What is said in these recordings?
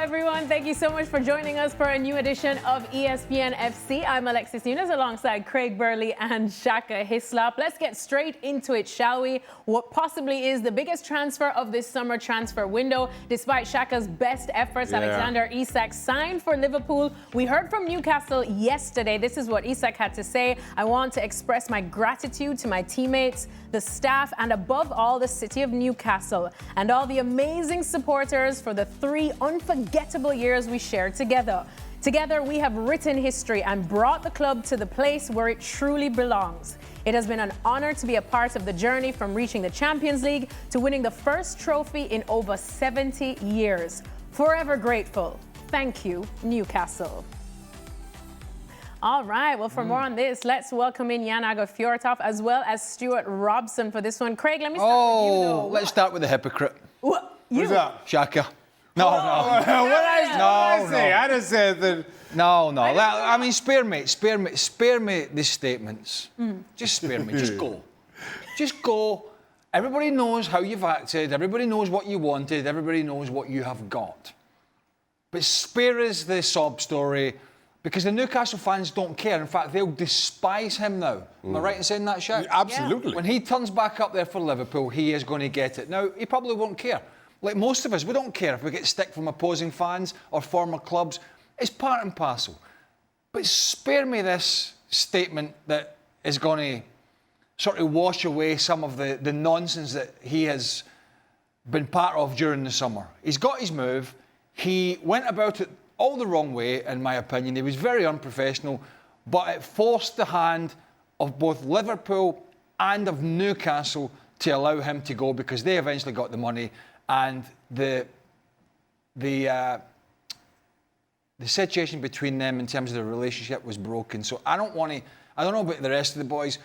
everyone. Thank you so much for joining us for a new edition of ESPN FC. I'm Alexis Nunes alongside Craig Burley and Shaka Hislop. Let's get straight into it, shall we? What possibly is the biggest transfer of this summer transfer window. Despite Shaka's best efforts, Alexander Isak signed for Liverpool. We heard from Newcastle yesterday. This is what Isak had to say. I want to express my gratitude to my teammates, the staff, and above all, the city of Newcastle, and all the amazing supporters for the 3 unforgettable years we shared together. Together, we have written history and brought the club to the place where it truly belongs. It has been an honor to be a part of the journey from reaching the Champions League to winning the first trophy in over 70 years. Forever grateful. Thank you, Newcastle. All right, well, for more on this, let's welcome in Aage Fjortoft as well as Stewart Robson for this one. Craig, let me start with you, though. Let's start with the hypocrite. What? Who's that? Shaka. No. What did I say? I just said that. No. I mean, spare me the statements. Just spare me. Just go. Everybody knows how you've acted. Everybody knows what you wanted. Everybody knows what you have got. But spare us the sob story, because the Newcastle fans don't care. In fact, they'll despise him now. Am I right in saying that, Shaq? Absolutely. When he turns back up there for Liverpool, he is going to get it. Now, he probably won't care. Like most of us, we don't care if we get stick from opposing fans or former clubs. It's part and parcel. But spare me this statement that is going to sort of wash away some of the nonsense that he has been part of during the summer. He's got his move. He went about it all the wrong way, in my opinion. He was very unprofessional, but it forced the hand of both Liverpool and of Newcastle to allow him to go, because they eventually got the money, and the situation between them in terms of the relationship was broken. So I don't know about the rest of the boys,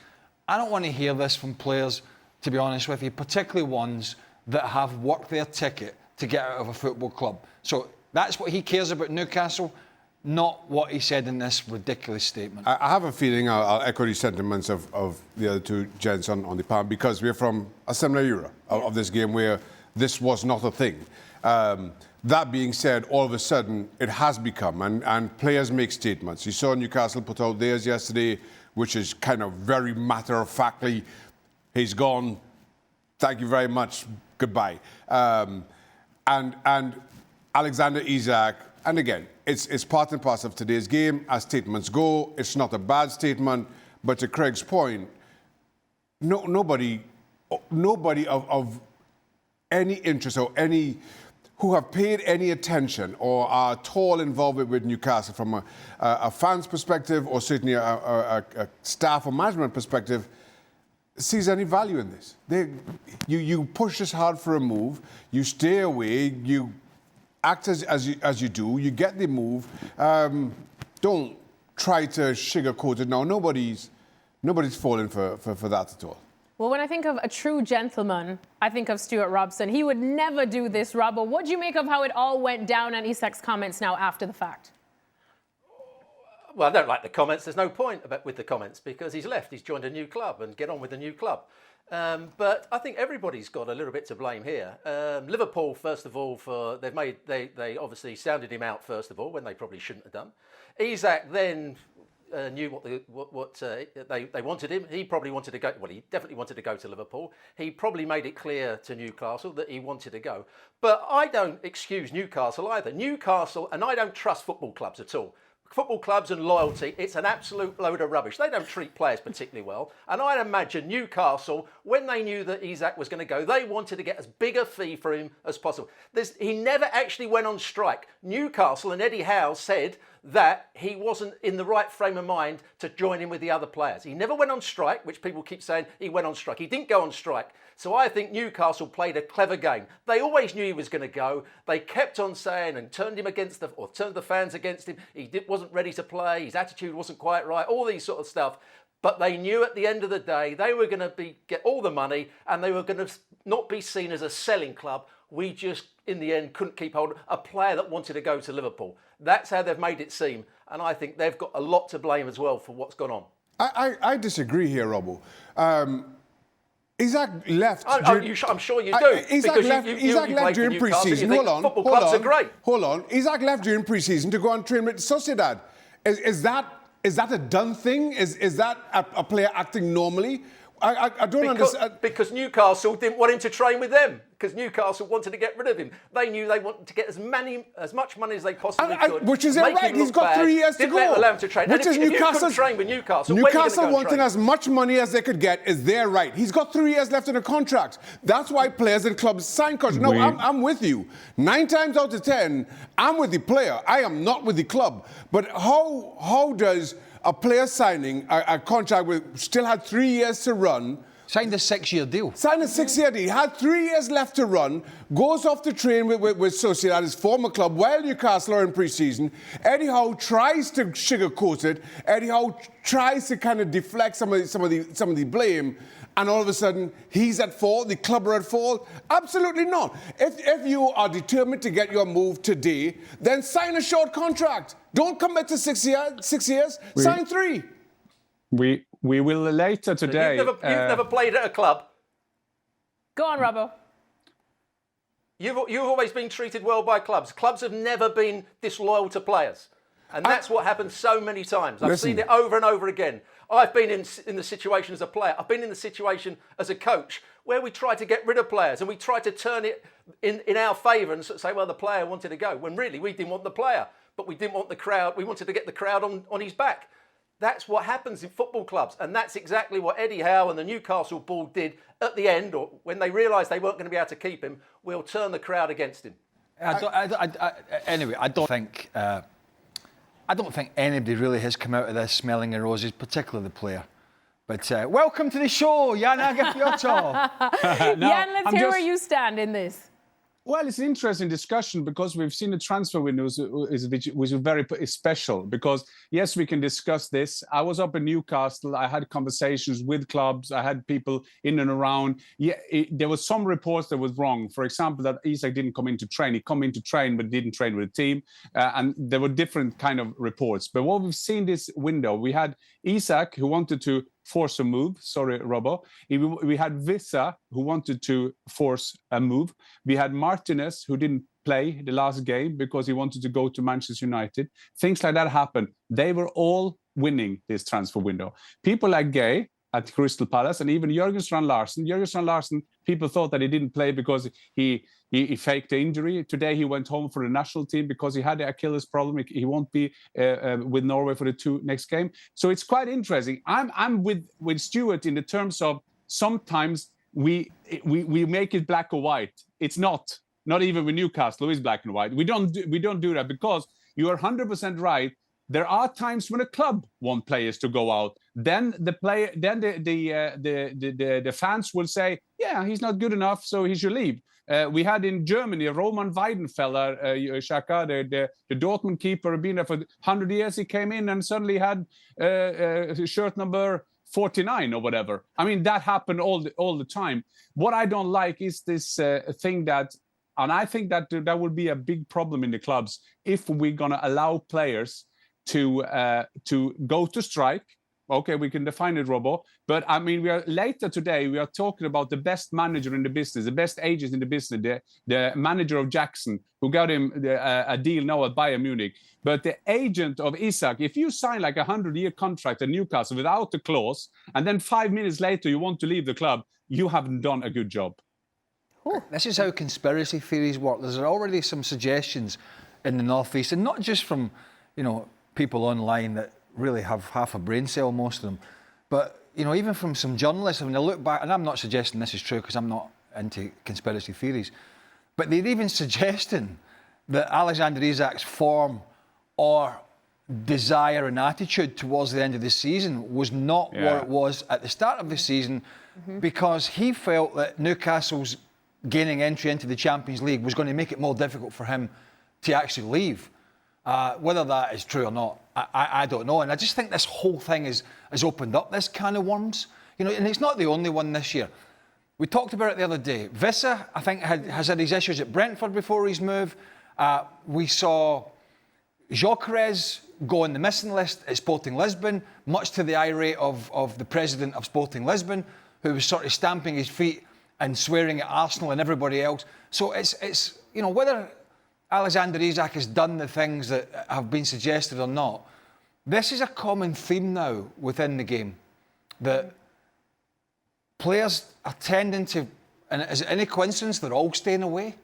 I don't want to hear this from players, to be honest with you, particularly ones that have worked their ticket to get out of a football club. So that's what he cares about, Newcastle, not what he said in this ridiculous statement. I have a feeling I'll echo the sentiments of the other two gents on the panel, because we're from a similar era of this game where this was not a thing. That being said, all of a sudden, it has become, and players make statements. You saw Newcastle put out theirs yesterday, which is kind of very matter-of-factly, he's gone, thank you very much, goodbye. And Alexander Isak, and again, it's part and parcel of today's game. As statements go, it's not a bad statement, but to Craig's point, nobody of any interest or any who have paid any attention or are at all involved with Newcastle from a fan's perspective, or certainly a staff or management perspective, sees any value in this. You push this hard for a move, you stay away, you act as you do, you get the move. Don't try to sugarcoat it now. Nobody's falling for that at all. Well, when I think of a true gentleman, I think of Stewart Robson. He would never do this, Robbo. What do you make of how it all went down and Isak's comments now after the fact? Well, I don't like the comments. There's no point with the comments, because he's left. He's joined a new club, and get on with the new club. But I think everybody's got a little bit to blame here. Liverpool, first of all, they obviously sounded him out first of all, when they probably shouldn't have done. Isak then knew what they wanted him. He probably wanted to go. Well, he definitely wanted to go to Liverpool. He probably made it clear to Newcastle that he wanted to go. But I don't excuse Newcastle either. Newcastle, and I don't trust football clubs at all. Football clubs and loyalty, it's an absolute load of rubbish. They don't treat players particularly well. And I'd imagine Newcastle, when they knew that Isak was going to go, they wanted to get as big a fee for him as possible. He never actually went on strike. Newcastle and Eddie Howe said that he wasn't in the right frame of mind to join in with the other players. He never went on strike, which people keep saying he went on strike. He didn't go on strike. So I think Newcastle played a clever game. They always knew he was going to go. They kept on saying and turned the fans against him. He wasn't ready to play. His attitude wasn't quite right. All these sort of stuff. But they knew at the end of the day they were going to get all the money, and they were going to not be seen as a selling club. We just, in the end, couldn't keep hold of a player that wanted to go to Liverpool. That's how they've made it seem. And I think they've got a lot to blame as well for what's gone on. I disagree here, Robbo. Isak left. I'm sure you do. Isak because left, you Isak left played for during Newcastle, pre-season. you think football clubs are great. Hold on. Isak left during pre-season to go and train with Sociedad. Is that a done thing? Is that a player acting normally? I don't understand. Because Newcastle didn't want him to train with them. Because Newcastle wanted to get rid of him. They knew they wanted to get as much money as they possibly could. Which is right. He's got 3 years to go. Didn't allow him to train. Which is if you couldn't train with Newcastle, Newcastle wanting as much money as they could get is their right. He's got 3 years left in a contract. That's why players and clubs sign contracts. No, I'm with you. 9 times out of 10, I'm with the player. I am not with the club. But how does a player signing a contract with still had 3 years to run? Signed a 6-year deal. Signed a 6-year deal. He had 3 years left to run. Goes off to train with Sociedad, his former club, while Newcastle are in pre-season. Eddie Howe tries to sugarcoat it. Eddie Howe tries to kind of deflect some of the blame. And all of a sudden, he's at fault, the club are at fault. Absolutely not. If you are determined to get your move today, then sign a short contract. Don't commit to 6 years. Sign 3. We will later today. You've never played at a club. Go on, Robbo. You've always been treated well by clubs. Clubs have never been disloyal to players. And that's what happens so many times. I've seen it over and over again. I've been in the situation as a player. I've been in the situation as a coach where we try to get rid of players and we try to turn it in our favour and say, well, the player wanted to go. When really we didn't want the player, but we didn't want the crowd. We wanted to get the crowd on his back. That's what happens in football clubs. And that's exactly what Eddie Howe and the Newcastle board did at the end, or when they realised they weren't going to be able to keep him, we'll turn the crowd against him. Anyway, I don't think anybody really has come out of this smelling of roses, particularly the player. But welcome to the show, Jan Aage Fjortoft. Jan, let's hear where you stand in this. Well, it's an interesting discussion because we've seen the transfer windows which is very special because, yes, we can discuss this. I was up in Newcastle. I had conversations with clubs. I had people in and around. Yeah, there was some reports that was wrong. For example, that Isak didn't come in to train. He come in to train but didn't train with the team. And there were different kind of reports. But what we've seen this window, we had Isak who wanted to force a move. Sorry, Robbo. We had Vissa who wanted to force a move. We had Martinez who didn't play the last game because he wanted to go to Manchester United. Things like that happened. They were all winning this transfer window. People like Gay at Crystal Palace and even Jørgen Strand Larsen, people thought that he didn't play because he faked the injury. Today he went home for the national team because he had the Achilles problem. He won't be with Norway for the 2 next game. So it's quite interesting. I'm with Stewart in the terms of sometimes we make it black or white. It's not even with Newcastle is black and white. We don't do that because you are 100% right. There are times when a club want players to go out. Then the fans will say, yeah, he's not good enough, so he should leave. We had in Germany Roman Weidenfeller, Shaka, the Dortmund keeper, been there for 100 years. He came in and suddenly had shirt number 49 or whatever. I mean, that happened all the time. What I don't like is this thing that, and I think that will be a big problem in the clubs if we're going to allow players to go to strike. Okay, we can define it, Robbo. But I mean, later today, we are talking about the best manager in the business, the best agents in the business, the manager of Jackson, who got him a deal now at Bayern Munich. But the agent of Isak, if you sign like a 100-year contract at Newcastle without the clause, and then 5 minutes later you want to leave the club, you haven't done a good job. Ooh. This is how conspiracy theories work. There's already some suggestions in the North East, and not just from, people online that really have half a brain cell, most of them, but even from some journalists. When I look back, and I'm not suggesting this is true because I'm not into conspiracy theories, but they're even suggesting that Alexander Isak's form or desire and attitude towards the end of the season was not what it was at the start of the season, because he felt that Newcastle's gaining entry into the Champions League was going to make it more difficult for him to actually leave. Whether that is true or not, I don't know. And I just think this whole thing has opened up this can of worms. And it's not the only one this year. We talked about it the other day. Vissa, I think, has had his issues at Brentford before his move. We saw Gyökeres go on the missing list at Sporting Lisbon, much to the irate of the president of Sporting Lisbon, who was sort of stamping his feet and swearing at Arsenal and everybody else. So it's you know, whether Alexander Isak has done the things that have been suggested or not, this is a common theme now within the game, that players are tending to, and is it any coincidence they're all staying away?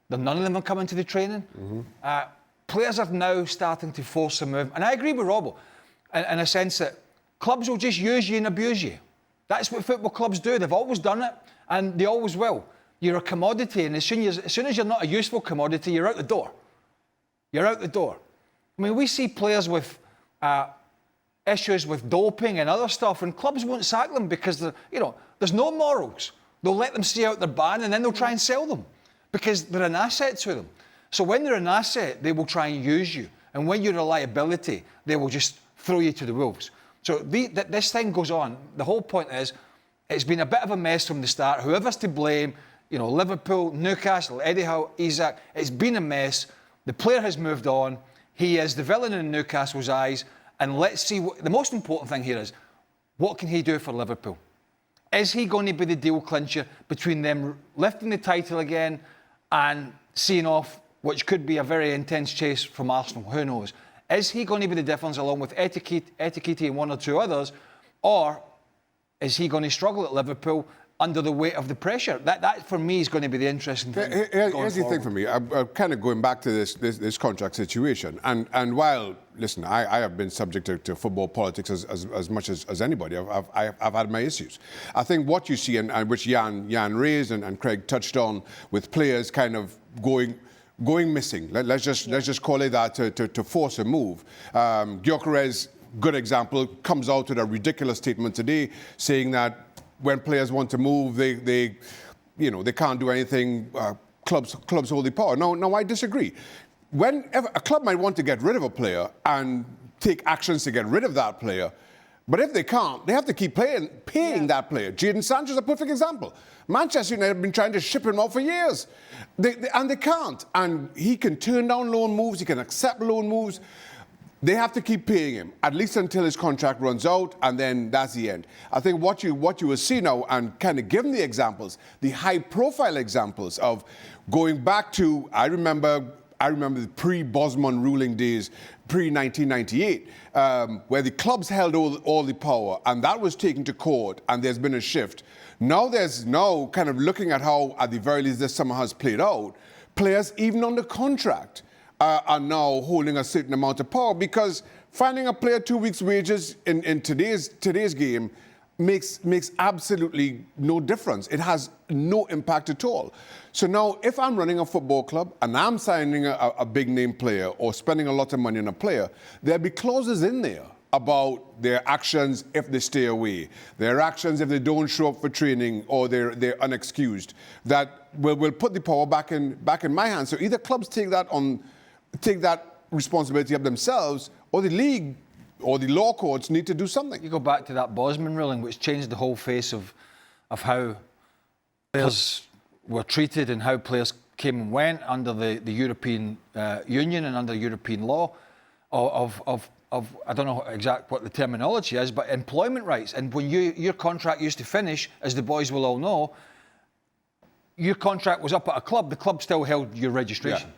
None of them are coming to the training. Players are now starting to force a move. And I agree with Robbo in a sense that clubs will just use you and abuse you. That's what football clubs do. They've always done it, and they always will. You're a commodity, and as soon as you're not a useful commodity, you're out the door. You're out the door. I mean, we see players with issues with doping and other stuff, and clubs won't sack them because there's no morals. They'll let them see out their ban, and then they'll try and sell them because they're an asset to them. So when they're an asset, they will try and use you, and when you're a liability, they will just throw you to the wolves. So this thing goes on. The whole point is, it's been a bit of a mess from the start. Whoever's to blame, Liverpool, Newcastle, Eddie Howe, Isak, it's been a mess. The player has moved on. He is the villain in Newcastle's eyes. And let's see, the most important thing here is, what can he do for Liverpool? Is he going to be the deal clincher between them lifting the title again and seeing off, which could be a very intense chase from Arsenal? Who knows? Is he going to be the difference along with Etiquette and one or two others? Or is he going to struggle at Liverpool under the weight of the pressure? That for me is going to be the interesting thing. Here's the thing for me. I'm kind of going back to this contract situation. And while, listen, I have been subject to football politics as much as anybody. I've had my issues. I think what you see, and which Jan raised and Craig touched on, with players kind of going missing. Let's just call it that, to force a move. Gyökeres, good example, comes out with a ridiculous statement today saying that when players want to move, they can't do anything. Clubs hold the power. No, I disagree. Whenever a club might want to get rid of a player and take actions to get rid of that player, but if they can't, they have to keep paying that player. Jadon Sancho is a perfect example. Manchester United have been trying to ship him out for years, and they can't. And he can turn down loan moves. He can accept loan moves. They have to keep paying him, at least until his contract runs out, and then that's the end. I think what you will see now, and kind of given the examples, the high-profile examples of going back to, I remember the pre-Bosman ruling days, pre-1998, where the clubs held all the power, and that was taken to court, and there's been a shift. Now kind of looking at how, at the very least, this summer has played out, players, even under contract, are now holding a certain amount of power, because finding a player 2 weeks' wages in today's game makes absolutely no difference. It has no impact at all. So now, if I'm running a football club and I'm signing a big-name player or spending a lot of money on a player, there'll be clauses in there about their actions if they stay away, their actions if they don't show up for training or they're unexcused, that will put the power back in my hands. So either clubs take that responsibility up themselves, or the league or the law courts need to do something. You go back to that Bosman ruling, which changed the whole face of how players were treated and how players came and went under the European Union and under European law of I don't know exactly what the terminology is, but employment rights. And when your contract used to finish, as the boys will all know, your contract was up at a club, the club still held your registration. Yeah.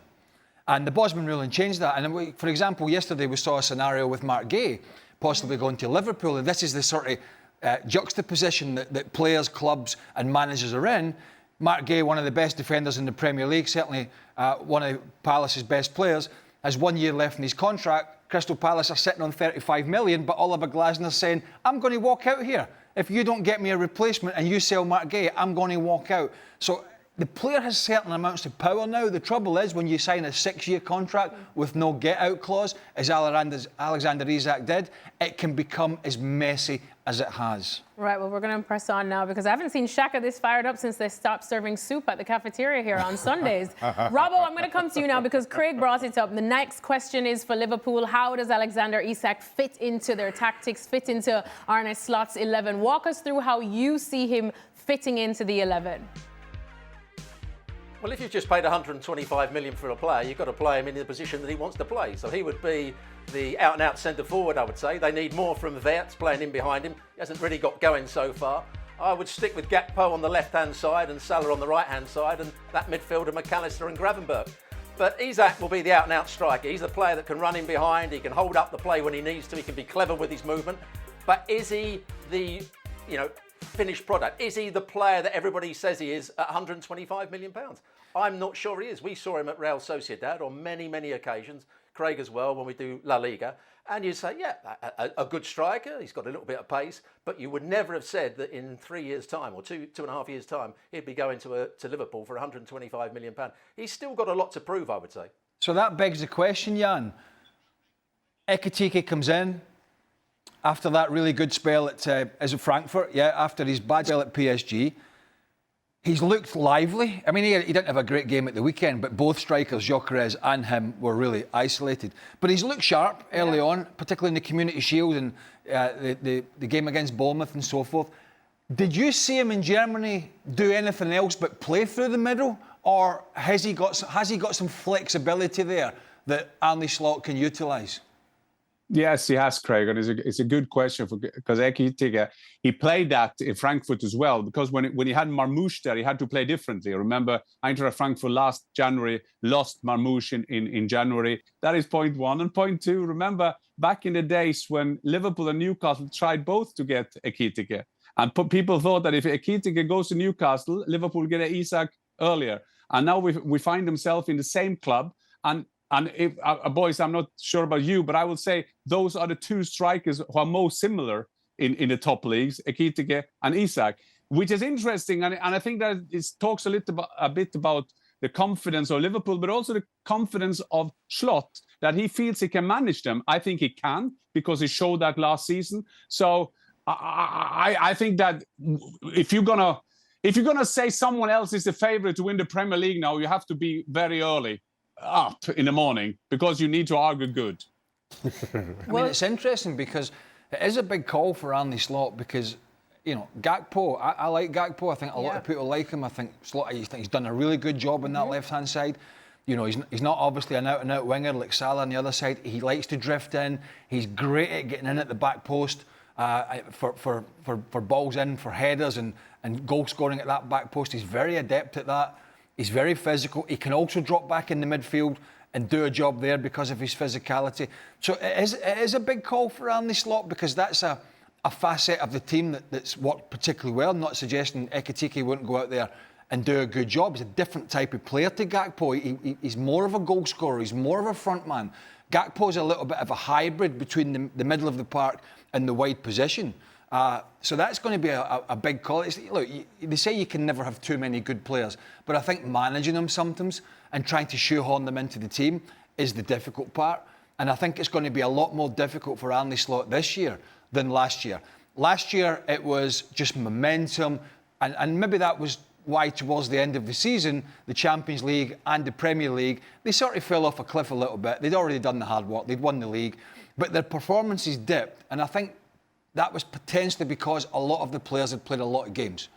And the Bosman ruling changed that. And for example, yesterday we saw a scenario with Mark Gay possibly going to Liverpool. And this is the sort of juxtaposition that players, clubs and managers are in. Mark Gay, one of the best defenders in the Premier League, certainly one of Palace's best players, has 1 year left in his contract. Crystal Palace are sitting on 35 million, but Oliver Glasner's saying, I'm going to walk out here. If you don't get me a replacement and you sell Mark Gay, I'm going to walk out. So the player has certain amounts of power now. The trouble is when you sign a 6-year contract with no get-out clause, as Alexander Isak did, it can become as messy as it has. Right, well, we're going to press on now because I haven't seen Shaka this fired up since they stopped serving soup at the cafeteria here on Sundays. Robbo, I'm going to come to you now because Craig brought it up. The next question is for Liverpool. How does Alexander Isak fit into their tactics, fit into Arne Slot's 11? Walk us through how you see him fitting into the 11. Well, if you've just paid 125 million for a player, you've got to play him in the position that he wants to play. So he would be the out-and-out centre-forward, I would say. They need more from Wirtz playing in behind him. He hasn't really got going so far. I would stick with Gakpo on the left-hand side and Salah on the right-hand side, and that midfielder McAllister and Gravenberch. But Isak will be the out-and-out striker. He's the player that can run in behind, he can hold up the play when he needs to, he can be clever with his movement. But is he the, finished product? Is he the player that everybody says he is at £125 million? I'm not sure he is. We saw him at Real Sociedad on many, many occasions, Craig as well, when we do La Liga. And you say, yeah, a good striker, he's got a little bit of pace, but you would never have said that in 3 years' time or two and a half years' time, he'd be going to Liverpool for £125 million. He's still got a lot to prove, I would say. So that begs the question, Jan. Ekitike comes in after that really good spell at Frankfurt, after his bad spell at PSG. He's looked lively. I mean, he didn't have a great game at the weekend, but both strikers, Gyökeres and him, were really isolated. But he's looked sharp early on, particularly in the Community Shield and the game against Bournemouth and so forth. Did you see him in Germany do anything else but play through the middle? Or has he got some flexibility there that Arne Slot can utilise? Yes, he has, Craig, and it's a good question because Ekitike, he played that in Frankfurt as well, because when he had Marmoush there, he had to play differently. Remember, Eintracht Frankfurt last January lost Marmoush in January. That is point one. And point two, remember back in the days when Liverpool and Newcastle tried both to get Ekitike, and people thought that if Ekitike goes to Newcastle, Liverpool will get Isak earlier. And now we find themselves in the same club. And if, boys, I'm not sure about you, but I will say those are the two strikers who are most similar in the top leagues, Ekitike and Isak, which is interesting. And I think that it talks a bit about the confidence of Liverpool, but also the confidence of Slot, that he feels he can manage them. I think he can, because he showed that last season. So I think that if you're gonna say someone else is the favorite to win the Premier League now, you have to be very early up in the morning, because you need to argue good. I mean, it's interesting because it is a big call for Arne Slot, because, Gakpo, I like Gakpo. I think a lot of people like him. I think Slot, he's done a really good job on that left-hand side. He's not obviously an out-and-out winger like Salah on the other side. He likes to drift in. He's great at getting in at the back post for balls in, for headers and goal scoring at that back post. He's very adept at that. He's very physical. He can also drop back in the midfield and do a job there because of his physicality. So it is a big call for Arne Slot, because that's a facet of the team that's worked particularly well. I'm not suggesting Ekitike won't go out there and do a good job. He's a different type of player to Gakpo. He's more of a goal scorer. He's more of a front man. Gakpo's a little bit of a hybrid between the middle of the park and the wide position. So that's going to be a big call. Look, they say you can never have too many good players, but I think managing them sometimes and trying to shoehorn them into the team is the difficult part. And I think it's going to be a lot more difficult for Arne Slot this year than last year. Last year, it was just momentum, and maybe that was why towards the end of the season, the Champions League and the Premier League, they sort of fell off a cliff a little bit. They'd already done the hard work. They'd won the league, but their performances dipped. And I think that was potentially because a lot of the players had played a lot of games.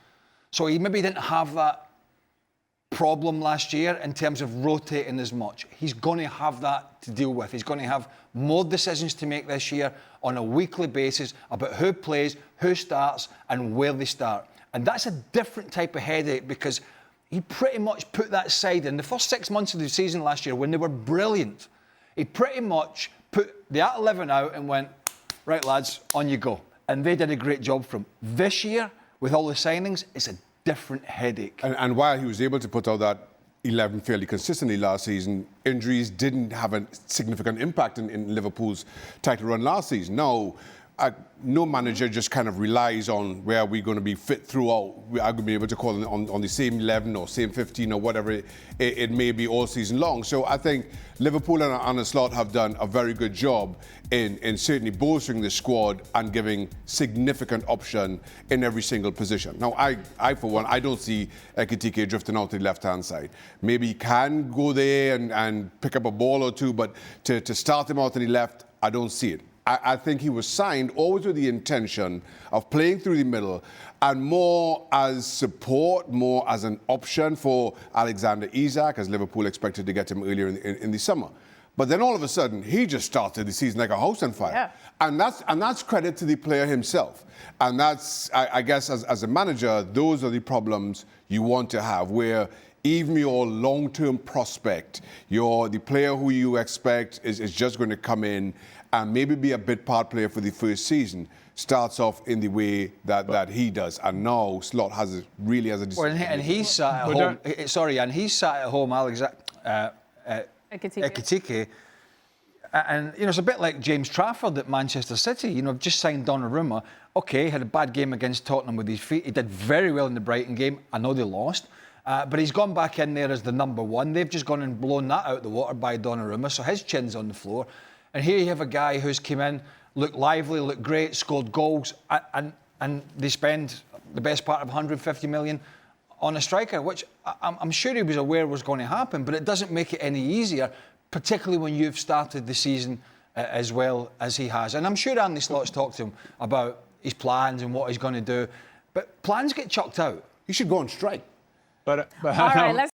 So he maybe didn't have that problem last year in terms of rotating as much. He's going to have that to deal with. He's going to have more decisions to make this year on a weekly basis about who plays, who starts, and where they start. And that's a different type of headache, because he pretty much put that side in the first 6 months of the season last year when they were brilliant. He pretty much put the 11 out and went, right, lads, on you go. And they did a great job for him. This year, with all the signings, it's a different headache. And while he was able to put out that 11 fairly consistently last season, injuries didn't have a significant impact in Liverpool's title run last season. No manager just kind of relies on where we're going to be fit throughout. We are going to be able to call on the same 11 or same 15 or whatever it may be all season long. So I think Liverpool and Arne Slot have done a very good job in certainly bolstering the squad and giving significant option in every single position. Now, I for one, I don't see Ekitike drifting out to the left-hand side. Maybe he can go there and pick up a ball or two, but to start him out to the left, I don't see it. I think he was signed always with the intention of playing through the middle and more as support, more as an option for Alexander Isak, as Liverpool expected to get him earlier in the summer. But then all of a sudden, he just started the season like a house on fire. Yeah. And that's credit to the player himself. And that's, I guess, as a manager, those are the problems you want to have, where even your long-term prospect, the player who you expect is just going to come in and maybe be a bit part player for the first season, starts off in the way that he does. And now Slot really has a decision. Well, and he sat at home. And he sat at home, Alexander Ekitike. And, you know, it's a bit like James Trafford at Manchester City. You know, just signed Donnarumma. OK, had a bad game against Tottenham with his feet. He did very well in the Brighton game. I know they lost. But he's gone back in there as the number one. They've just gone and blown that out of the water by Donnarumma. So his chin's on the floor. And here you have a guy who's come in, looked lively, looked great, scored goals. And they spend the best part of 150 million on a striker, which I'm sure he was aware was going to happen. But it doesn't make it any easier, particularly when you've started the season as well as he has. And I'm sure Andy Slot's talked to him about his plans and what he's going to do. But plans get chucked out. He should go on strike. But all right, let's